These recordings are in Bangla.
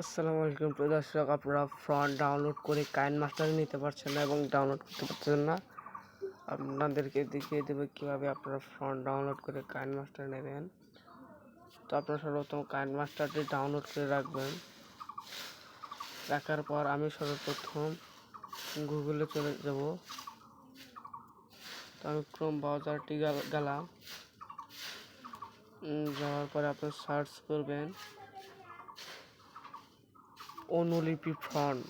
আসসালামু আলাইকুম প্রিয় দর্শক, আপনারা ফ্রন্ট ডাউনলোড করে কাইনমাস্টার নিতে পারছেন না এবং ডাউনলোড করতে পারছেন না। আপনাদেরকে দেখিয়ে দেবে কীভাবে আপনারা ফ্রন্ট ডাউনলোড করে কাইনমাস্টার নেবেন। তো আপনারা সর্বপ্রথম কাইনমাস্টারটি ডাউনলোড করে রাখবেন। রাখার পর আমি সর্বপ্রথম গুগলে চলে যাব। তো আমি ক্রোম ব্রাউজারটি গেলাম। যাওয়ার পরে আপনি সার্চ করবেন অনুলিপি ফন্ট।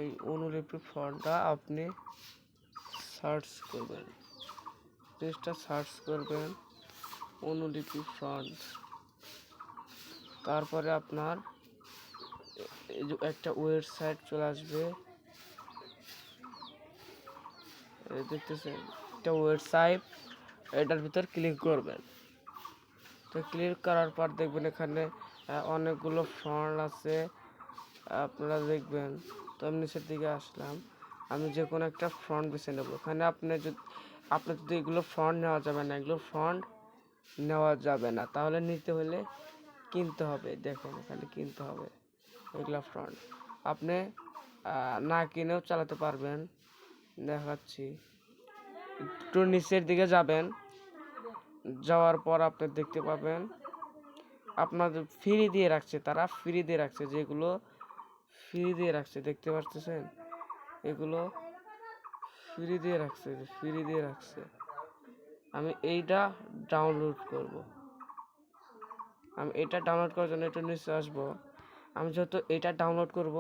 এই অনুলিপি ফন্টটা আপনি সার্চ করবেন। পেজটা সার্চ করবেন অনুলিপি ফন্ট। তারপরে আপনার এই যে একটা ওয়েবসাইট চলে আসবে, দেখতেছেন একটা ওয়েবসাইট, এটার ভিতর ক্লিক করবেন। তো ক্লিক করার পর দেখবেন এখানে অনেকগুলো ফন্ট আছে, আপনারা দেখবেন। তো আমি নিচের দিকে আসলাম, আমি যে কোনো একটা ফন্ট বেছে নেব। এখানে আপনার যদি এগুলো ফন্ট নেওয়া যাবে না, এগুলো ফন্ট নেওয়া যাবে না, তাহলে নিতে হলে কিনতে হবে। দেখেন এখানে কিনতে হবে এগুলো ফন্ট। আপনি না কিনেও চালাতে পারবেন, দেখাচ্ছি। একটু নিচের দিকে যাবেন, যাওয়ার পর আপনি দেখতে পাবেন আপনাদের ফ্রি দিয়ে রাখছে, তারা ফ্রি দিয়ে রাখছে, যেগুলো ফ্রি দিয়ে রাখছে দেখতে পাচ্ছেন, এগুলো ফ্রি দিয়ে রাখছে। আমি এইটা ডাউনলোড করব। আমি এটা ডাউনলোড করার জন্য একটু নিচে আসবো। আমি যেহেতু এটা ডাউনলোড করব,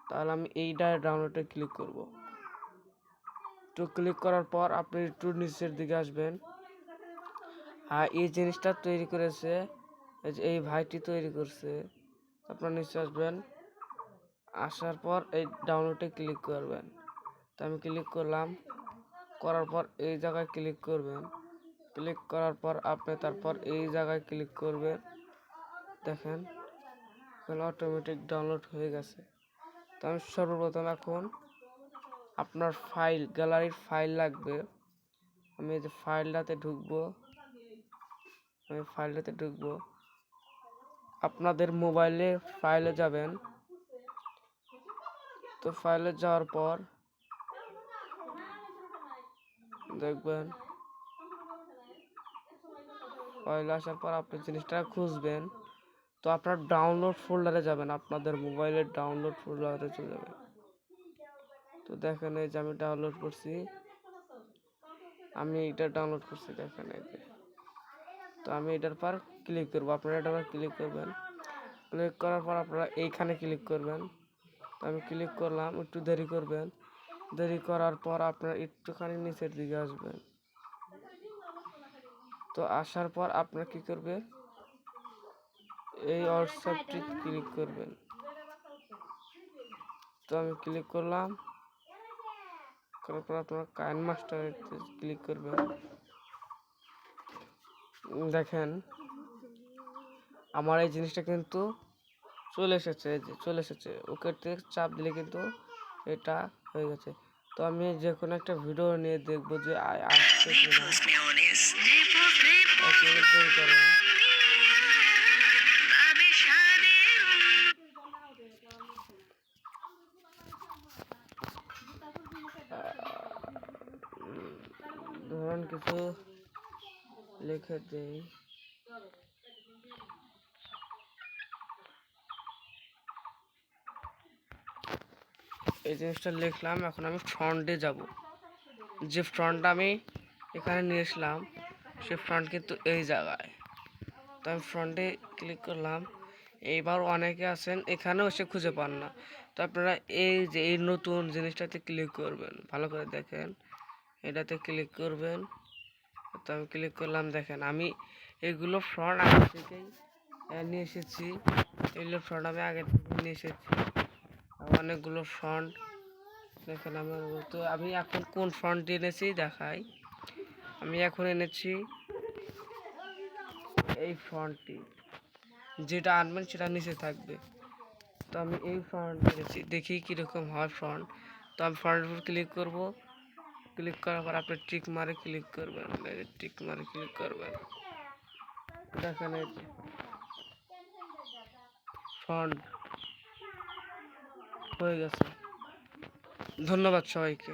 তাহলে আমি এইটা ডাউনলোডে ক্লিক করব। তো ক্লিক করার পর আপনি একটু নিচের দিকে আসবেন। আর এই জিনিসটা তৈরি করেছে এই ভাইটি তৈরি করছে। আপনার নিচে আসবেন, আসার পর এই ডাউনলোডে ক্লিক করবেন। তো আমি ক্লিক করলাম, করার পর এই জায়গায় ক্লিক করবেন। ক্লিক করার পর আপনি তারপর এই জায়গায় ক্লিক করবেন। দেখেন অটোমেটিক ডাউনলোড হয়ে গেছে। তো আমি সর্বপ্রথম এখন আপনার গ্যালারির ফাইল লাগবে। আমি এই যে ফাইলটাতে ঢুকবো। আপনাদের মোবাইলে ফাইলে যাবেন। তো ফাইলে যাওয়ার পর দেখবেন ফাইলে আসার পর আপনি জিনিসটা খুঁজবেন। তো আপনার ডাউনলোড ফোল্ডারে যাবেন, আপনাদের মোবাইলের ডাউনলোড ফোল্ডারে চলে যাবেন। তো দেখেন এই যে আমি ডাউনলোড করছি, দেখেন এই যে। তো আমি এটার পর ক্লিক করবো, আপনারা এটার পর ক্লিক করবেন। ক্লিক করার পর আপনারা এইখানে ক্লিক করবেন। তো আমি ক্লিক করলাম, একটু দেরি করবেন। দেরি করার পর আপনারা একটুখানি নিচের দিকে আসবেন। তো আসার পর আপনারা কি করবে, এই হোয়াটসঅ্যাপটি ক্লিক করবেন। তো আমি ক্লিক করলাম, করার পর আপনারা কাইনমাস্টারে ক্লিক করবেন। দেখেন আমার এই জিনিসটা কিন্তু চলে এসেছে। ওকে চাপ দিলে কিন্তু এটা হয়ে গেছে। তো আমি যে কোনো একটা ভিডিও নিয়ে দেখবো যে আসছে কিনা। ধরুন কিছু লিখে দেই। এই জিনিসটা লিখলাম, এখন আমি ফ্রন্টে যাব। যে ফ্রন্টটা আমি এখানে নিয়ে আসলাম, সে ফ্রন্ট কিন্তু এই জায়গায়। তো আমি ফ্রন্টে ক্লিক করলাম। এইবার অনেকে আছেন এখানেও এসে খুঁজে পান না, তো আপনারা এই যে এই নতুন জিনিসটাতে ক্লিক করবেন। ভালো করে দেখেন, এটাতে ক্লিক করবেন। তো আমি ক্লিক করলাম। দেখেন আমি এগুলো ফ্রন্ট আগে থেকেই নিয়ে এসেছি। এগুলো ফ্রন্ট আমি আগে থেকে নিয়ে এসেছি, অনেকগুলো ফ্রন্ট। দেখেন আমি এখন কোন ফ্রন্ট এনেছি দেখাই। আমি এখন এনেছি এই ফ্রন্টটি, যেটা আনবেন সেটা নিচে থাকবে। তো আমি এই ফ্রন্ট এনেছি, দেখি কীরকম হয় ফ্রন্ট। তো আমি ফ্রন্টের উপর ক্লিক করব। ক্লিক করার পর আপনি টিক মারে ক্লিক করবেন, টিক মারে ক্লিক করবেন। দেখেন এই ফন্ট হয়ে গেছে। ধন্যবাদ সবাইকে।